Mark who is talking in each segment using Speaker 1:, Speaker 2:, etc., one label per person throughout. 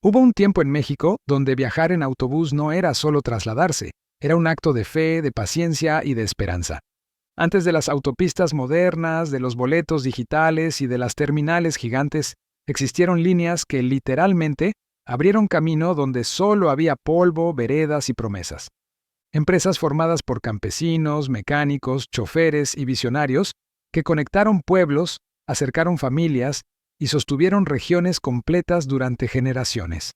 Speaker 1: Hubo un tiempo en México donde viajar en autobús no era solo trasladarse, era un acto de fe, de paciencia y de esperanza. Antes de las autopistas modernas, de los boletos digitales y de las terminales gigantes, existieron líneas que literalmente abrieron camino donde solo había polvo, veredas y promesas. Empresas formadas por campesinos, mecánicos, choferes y visionarios que conectaron pueblos, acercaron familias y sostuvieron regiones completas durante generaciones.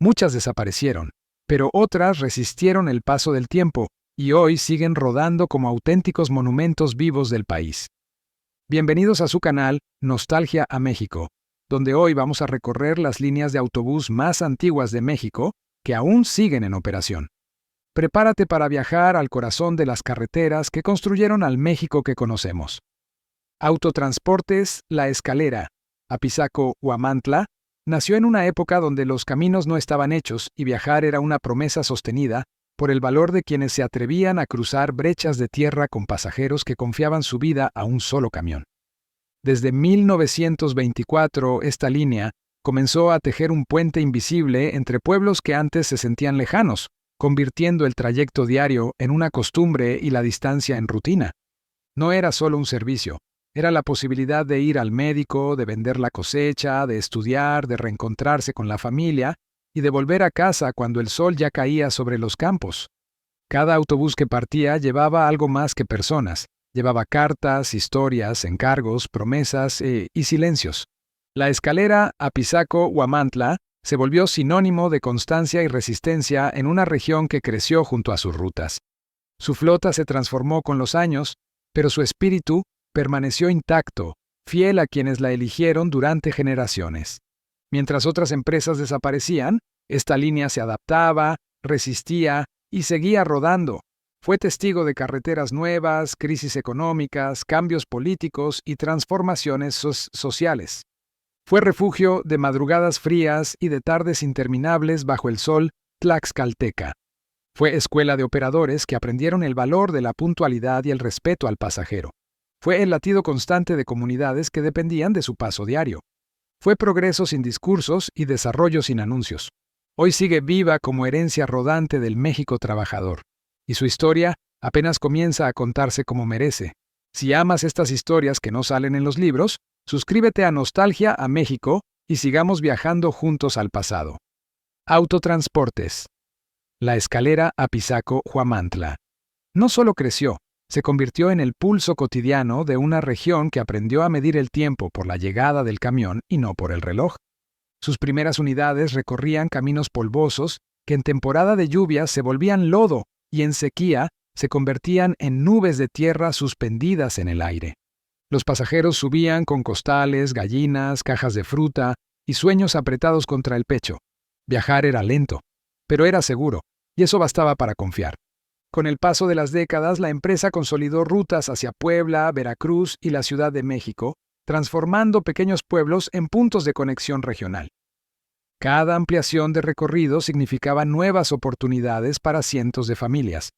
Speaker 1: Muchas desaparecieron, pero otras resistieron el paso del tiempo y hoy siguen rodando como auténticos monumentos vivos del país. Bienvenidos a su canal Nostalgia a México, donde hoy vamos a recorrer las líneas de autobús más antiguas de México que aún siguen en operación. Prepárate para viajar al corazón de las carreteras que construyeron al México que conocemos. Autotransportes La Escalera, Apizaco, Huamantla, nació en una época donde los caminos no estaban hechos y viajar era una promesa sostenida por el valor de quienes se atrevían a cruzar brechas de tierra con pasajeros que confiaban su vida a un solo camión. Desde 1924, esta línea comenzó a tejer un puente invisible entre pueblos que antes se sentían lejanos, convirtiendo el trayecto diario en una costumbre y la distancia en rutina. No era solo un servicio, era la posibilidad de ir al médico, de vender la cosecha, de estudiar, de reencontrarse con la familia y de volver a casa cuando el sol ya caía sobre los campos. Cada autobús que partía llevaba algo más que personas, llevaba cartas, historias, encargos, promesas y silencios. La escalera Apizaco-Huamantla se volvió sinónimo de constancia y resistencia en una región que creció junto a sus rutas. Su flota se transformó con los años, pero su espíritu permaneció intacto, fiel a quienes la eligieron durante generaciones. Mientras otras empresas desaparecían, esta línea se adaptaba, resistía y seguía rodando. Fue testigo de carreteras nuevas, crisis económicas, cambios políticos y transformaciones sociales. Fue refugio de madrugadas frías y de tardes interminables bajo el sol tlaxcalteca. Fue escuela de operadores que aprendieron el valor de la puntualidad y el respeto al pasajero. Fue el latido constante de comunidades que dependían de su paso diario. Fue progreso sin discursos y desarrollo sin anuncios. Hoy sigue viva como herencia rodante del México trabajador. Y su historia apenas comienza a contarse como merece. Si amas estas historias que no salen en los libros, suscríbete a Nostalgia a México y sigamos viajando juntos al pasado. Autotransportes. La escalera Apizaco-Huamantla. No solo creció, se convirtió en el pulso cotidiano de una región que aprendió a medir el tiempo por la llegada del camión y no por el reloj. Sus primeras unidades recorrían caminos polvosos que en temporada de lluvias se volvían lodo y en sequía se convertían en nubes de tierra suspendidas en el aire. Los pasajeros subían con costales, gallinas, cajas de fruta y sueños apretados contra el pecho. Viajar era lento, pero era seguro, y eso bastaba para confiar. Con el paso de las décadas, la empresa consolidó rutas hacia Puebla, Veracruz y la Ciudad de México, transformando pequeños pueblos en puntos de conexión regional. Cada ampliación de recorrido significaba nuevas oportunidades para cientos de familias.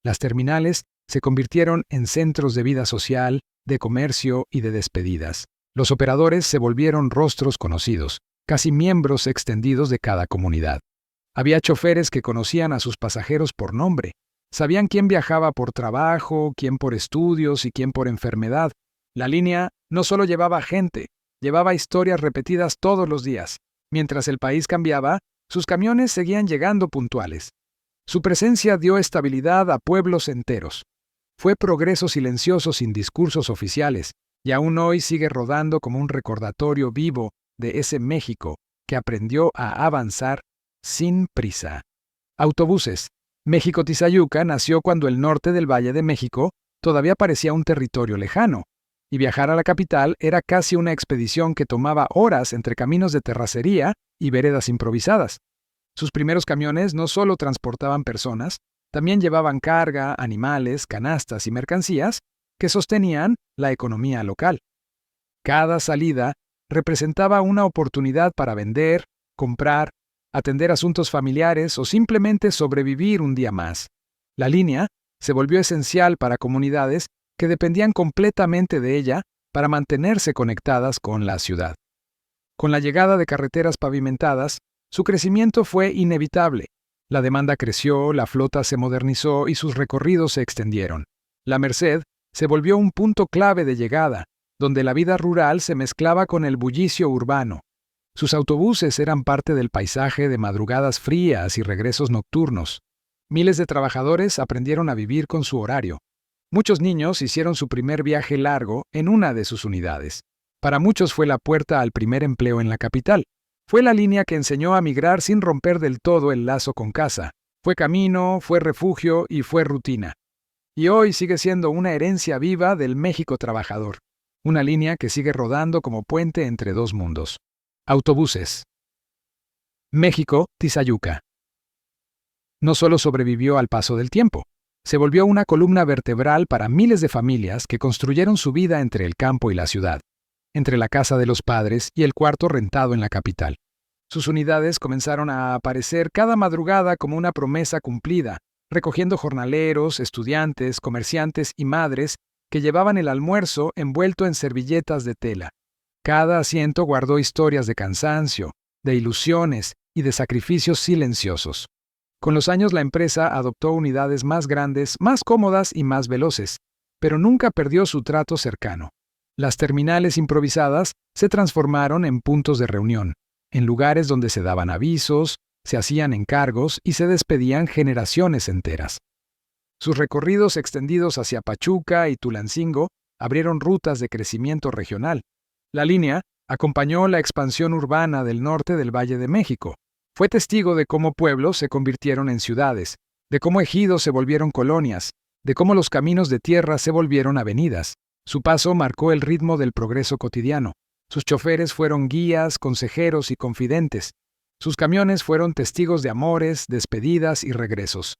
Speaker 1: Las terminales se convirtieron en centros de vida social, de comercio y de despedidas. Los operadores se volvieron rostros conocidos, casi miembros extendidos de cada comunidad. Había choferes que conocían a sus pasajeros por nombre. Sabían quién viajaba por trabajo, quién por estudios y quién por enfermedad. La línea no solo llevaba gente, llevaba historias repetidas todos los días. Mientras el país cambiaba, sus camiones seguían llegando puntuales. Su presencia dio estabilidad a pueblos enteros. Fue progreso silencioso sin discursos oficiales, y aún hoy sigue rodando como un recordatorio vivo de ese México que aprendió a avanzar sin prisa. Autobuses. México-Tizayuca nació cuando el norte del Valle de México todavía parecía un territorio lejano, y viajar a la capital era casi una expedición que tomaba horas entre caminos de terracería y veredas improvisadas. Sus primeros camiones no solo transportaban personas, también llevaban carga, animales, canastas y mercancías que sostenían la economía local. Cada salida representaba una oportunidad para vender, comprar, atender asuntos familiares o simplemente sobrevivir un día más. La línea se volvió esencial para comunidades que dependían completamente de ella para mantenerse conectadas con la ciudad. Con la llegada de carreteras pavimentadas, Su crecimiento fue inevitable. La demanda creció, la flota se modernizó y sus recorridos se extendieron. La Merced se volvió un punto clave de llegada, donde la vida rural se mezclaba con el bullicio urbano. Sus autobuses eran parte del paisaje de madrugadas frías y regresos nocturnos. Miles de trabajadores aprendieron a vivir con su horario. Muchos niños hicieron su primer viaje largo en una de sus unidades. Para muchos fue la puerta al primer empleo en la capital. Fue la línea que enseñó a migrar sin romper del todo el lazo con casa. Fue camino, fue refugio y fue rutina. Y hoy sigue siendo una herencia viva del México trabajador. Una línea que sigue rodando como puente entre dos mundos. Autobuses. México, Tizayuca. No solo sobrevivió al paso del tiempo, se volvió una columna vertebral para miles de familias que construyeron su vida entre el campo y la ciudad, entre la casa de los padres y el cuarto rentado en la capital. Sus unidades comenzaron a aparecer cada madrugada como una promesa cumplida, recogiendo jornaleros, estudiantes, comerciantes y madres que llevaban el almuerzo envuelto en servilletas de tela. Cada asiento guardó historias de cansancio, de ilusiones y de sacrificios silenciosos. Con los años la empresa adoptó unidades más grandes, más cómodas y más veloces, pero nunca perdió su trato cercano. Las terminales improvisadas se transformaron en puntos de reunión, en lugares donde se daban avisos, se hacían encargos y se despedían generaciones enteras. Sus recorridos extendidos hacia Pachuca y Tulancingo abrieron rutas de crecimiento regional. La línea acompañó la expansión urbana del norte del Valle de México. Fue testigo de cómo pueblos se convirtieron en ciudades, de cómo ejidos se volvieron colonias, de cómo los caminos de tierra se volvieron avenidas. Su paso marcó el ritmo del progreso cotidiano. Sus choferes fueron guías, consejeros y confidentes. Sus camiones fueron testigos de amores, despedidas y regresos.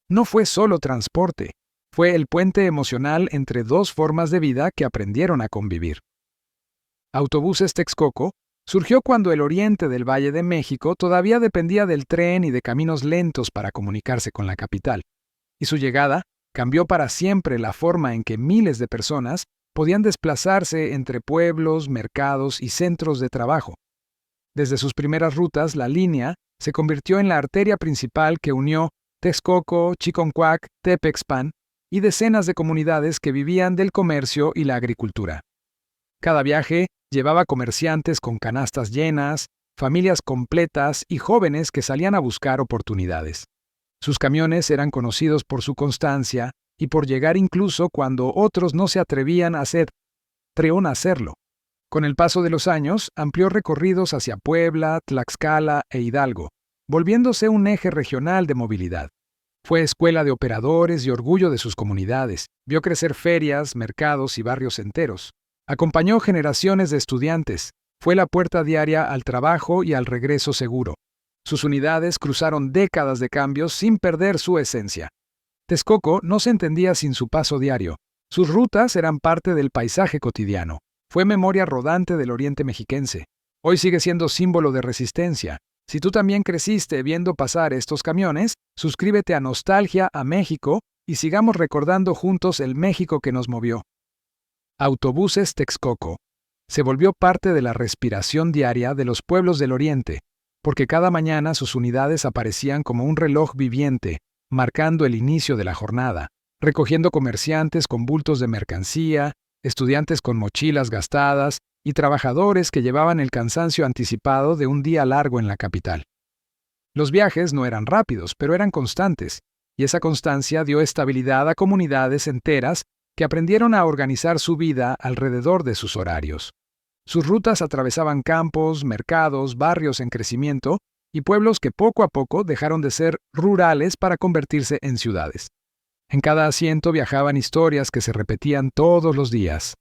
Speaker 1: No fue solo transporte, fue el puente emocional entre dos formas de vida que aprendieron a convivir. Autobuses Texcoco surgió cuando el oriente del Valle de México todavía dependía del tren y de caminos lentos para comunicarse con la capital, y su llegada cambió para siempre la forma en que miles de personas podían desplazarse entre pueblos, mercados y centros de trabajo. Desde sus primeras rutas, la línea se convirtió en la arteria principal que unió Texcoco, Chiconcuac, Tepexpan y decenas de comunidades que vivían del comercio y la agricultura. Cada viaje llevaba comerciantes con canastas llenas, familias completas y jóvenes que salían a buscar oportunidades. Sus camiones eran conocidos por su constancia y por llegar incluso cuando otros no se atrevían a hacerlo. Con el paso de los años, amplió recorridos hacia Puebla, Tlaxcala e Hidalgo, volviéndose un eje regional de movilidad. Fue escuela de operadores y orgullo de sus comunidades. Vio crecer ferias, mercados y barrios enteros. Acompañó generaciones de estudiantes. Fue la puerta diaria al trabajo y al regreso seguro. Sus unidades cruzaron décadas de cambios sin perder su esencia. Texcoco no se entendía sin su paso diario. Sus rutas eran parte del paisaje cotidiano. Fue memoria rodante del oriente mexiquense. Hoy sigue siendo símbolo de resistencia. Si tú también creciste viendo pasar estos camiones, suscríbete a Nostalgia a México y sigamos recordando juntos el México que nos movió. Autobuses Texcoco. Se volvió parte de la respiración diaria de los pueblos del oriente, porque cada mañana sus unidades aparecían como un reloj viviente, marcando el inicio de la jornada, recogiendo comerciantes con bultos de mercancía, estudiantes con mochilas gastadas y trabajadores que llevaban el cansancio anticipado de un día largo en la capital. Los viajes no eran rápidos, pero eran constantes, y esa constancia dio estabilidad a comunidades enteras que aprendieron a organizar su vida alrededor de sus horarios. Sus rutas atravesaban campos, mercados, barrios en crecimiento y pueblos que poco a poco dejaron de ser rurales para convertirse en ciudades. En cada asiento viajaban historias que se repetían todos los días.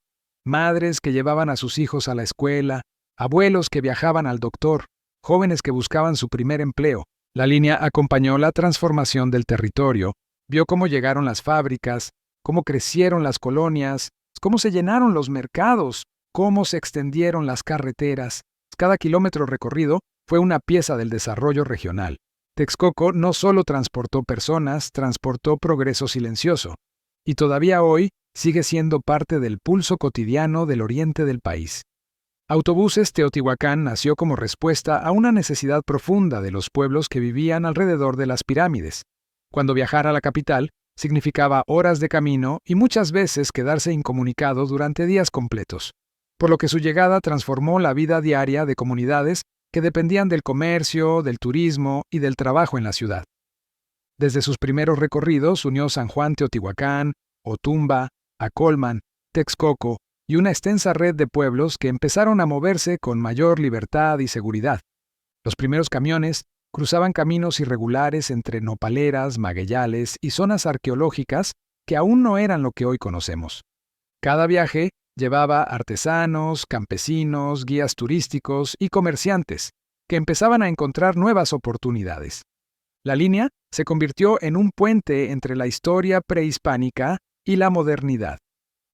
Speaker 1: Madres que llevaban a sus hijos a la escuela, abuelos que viajaban al doctor, jóvenes que buscaban su primer empleo. La línea acompañó la transformación del territorio, vio cómo llegaron las fábricas, cómo crecieron las colonias, cómo se llenaron los mercados, cómo se extendieron las carreteras. Cada kilómetro recorrido fue una pieza del desarrollo regional. Texcoco no solo transportó personas, transportó progreso silencioso, y todavía hoy sigue siendo parte del pulso cotidiano del oriente del país. Autobuses Teotihuacán nació como respuesta a una necesidad profunda de los pueblos que vivían alrededor de las pirámides. Cuando viajar a la capital significaba horas de camino y muchas veces quedarse incomunicado durante días completos, por lo que su llegada transformó la vida diaria de comunidades que dependían del comercio, del turismo y del trabajo en la ciudad. Desde sus primeros recorridos unió San Juan Teotihuacán, Otumba, Acolman, Texcoco y una extensa red de pueblos que empezaron a moverse con mayor libertad y seguridad. Los primeros camiones cruzaban caminos irregulares entre nopaleras, magueyales y zonas arqueológicas que aún no eran lo que hoy conocemos. Cada viaje llevaba artesanos, campesinos, guías turísticos y comerciantes, que empezaban a encontrar nuevas oportunidades. La línea se convirtió en un puente entre la historia prehispánica y la modernidad.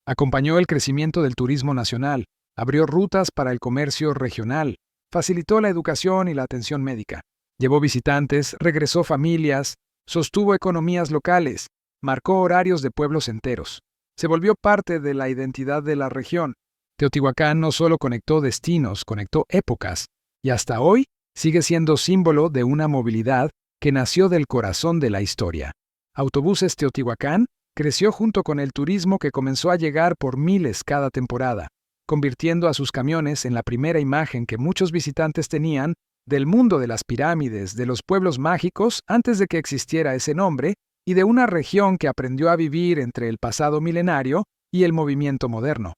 Speaker 1: Acompañó el crecimiento del turismo nacional, abrió rutas para el comercio regional, facilitó la educación y la atención médica, llevó visitantes, regresó familias, sostuvo economías locales, marcó horarios de pueblos enteros. Se volvió parte de la identidad de la región. Teotihuacán no solo conectó destinos, conectó épocas, y hasta hoy sigue siendo símbolo de una movilidad que nació del corazón de la historia. Autobuses Teotihuacán creció junto con el turismo que comenzó a llegar por miles cada temporada, convirtiendo a sus camiones en la primera imagen que muchos visitantes tenían del mundo de las pirámides, de los pueblos mágicos antes de que existiera ese nombre, y de una región que aprendió a vivir entre el pasado milenario y el movimiento moderno.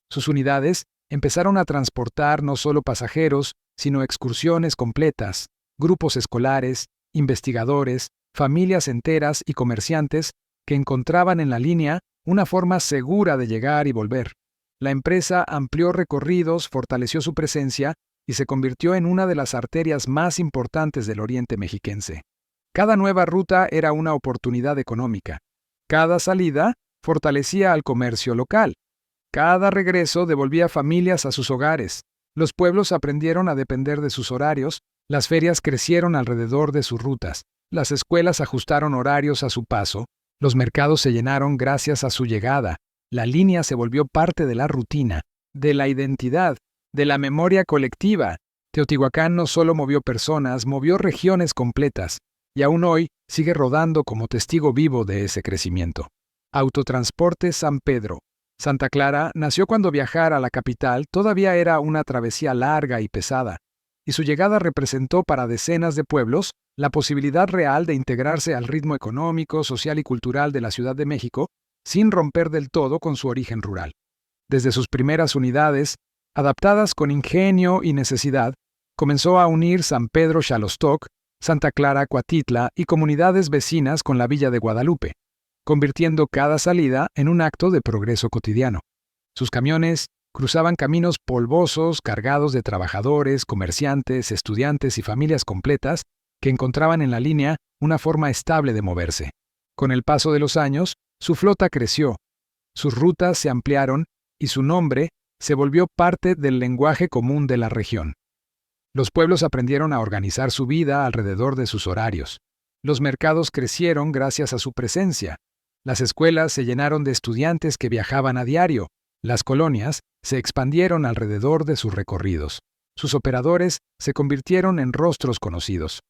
Speaker 1: Sus unidades empezaron a transportar no solo pasajeros, sino excursiones completas, grupos escolares, investigadores, familias enteras y comerciantes que encontraban en la línea una forma segura de llegar y volver. La empresa amplió recorridos, fortaleció su presencia y se convirtió en una de las arterias más importantes del oriente mexiquense. Cada nueva ruta era una oportunidad económica. Cada salida fortalecía al comercio local. Cada regreso devolvía familias a sus hogares. Los pueblos aprendieron a depender de sus horarios, las ferias crecieron alrededor de sus rutas, las escuelas ajustaron horarios a su paso, los mercados se llenaron gracias a su llegada, la línea se volvió parte de la rutina, de la identidad, de la memoria colectiva. Teotihuacán no solo movió personas, movió regiones completas, y aún hoy sigue rodando como testigo vivo de ese crecimiento. Autotransporte San Pedro. Santa Clara nació cuando viajar a la capital todavía era una travesía larga y pesada, y su llegada representó para decenas de pueblos la posibilidad real de integrarse al ritmo económico, social y cultural de la Ciudad de México, sin romper del todo con su origen rural. Desde sus primeras unidades, adaptadas con ingenio y necesidad, comenzó a unir San Pedro Xalostoc, Santa Clara Cuatitla y comunidades vecinas con la Villa de Guadalupe, convirtiendo cada salida en un acto de progreso cotidiano. Sus camiones cruzaban caminos polvosos cargados de trabajadores, comerciantes, estudiantes y familias completas que encontraban en la línea una forma estable de moverse. Con el paso de los años, su flota creció, sus rutas se ampliaron y su nombre se volvió parte del lenguaje común de la región. Los pueblos aprendieron a organizar su vida alrededor de sus horarios. Los mercados crecieron gracias a su presencia. Las escuelas se llenaron de estudiantes que viajaban a diario. Las colonias se expandieron alrededor de sus recorridos. Sus operadores se convirtieron en rostros conocidos.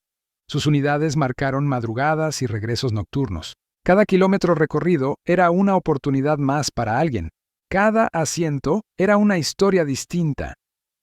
Speaker 1: Sus unidades marcaron madrugadas y regresos nocturnos. Cada kilómetro recorrido era una oportunidad más para alguien. Cada asiento era una historia distinta.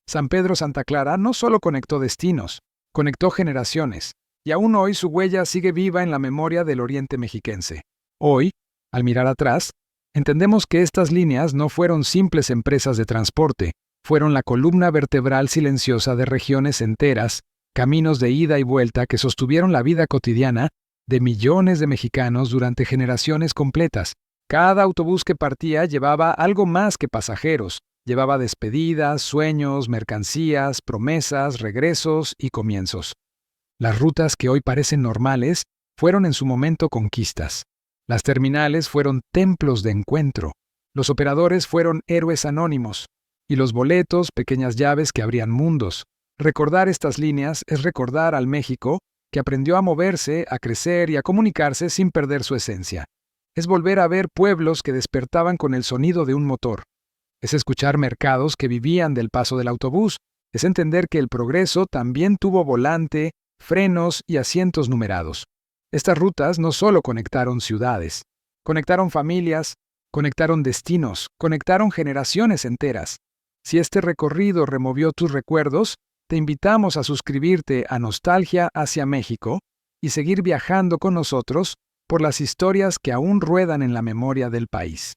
Speaker 1: San Pedro Santa Clara no solo conectó destinos, conectó generaciones, y aún hoy su huella sigue viva en la memoria del oriente mexiquense. Hoy, al mirar atrás, entendemos que estas líneas no fueron simples empresas de transporte, fueron la columna vertebral silenciosa de regiones enteras, caminos de ida y vuelta que sostuvieron la vida cotidiana de millones de mexicanos durante generaciones completas. Cada autobús que partía llevaba algo más que pasajeros, llevaba despedidas, sueños, mercancías, promesas, regresos y comienzos. Las rutas que hoy parecen normales fueron en su momento conquistas. Las terminales fueron templos de encuentro. Los operadores fueron héroes anónimos. Y los boletos, pequeñas llaves que abrían mundos. Recordar estas líneas es recordar al México que aprendió a moverse, a crecer y a comunicarse sin perder su esencia. Es volver a ver pueblos que despertaban con el sonido de un motor. Es escuchar mercados que vivían del paso del autobús. Es entender que el progreso también tuvo volante, frenos y asientos numerados. Estas rutas no solo conectaron ciudades, conectaron familias, conectaron destinos, conectaron generaciones enteras. Si este recorrido removió tus recuerdos, te invitamos a suscribirte a Nostalgia hacia México y seguir viajando con nosotros por las historias que aún ruedan en la memoria del país.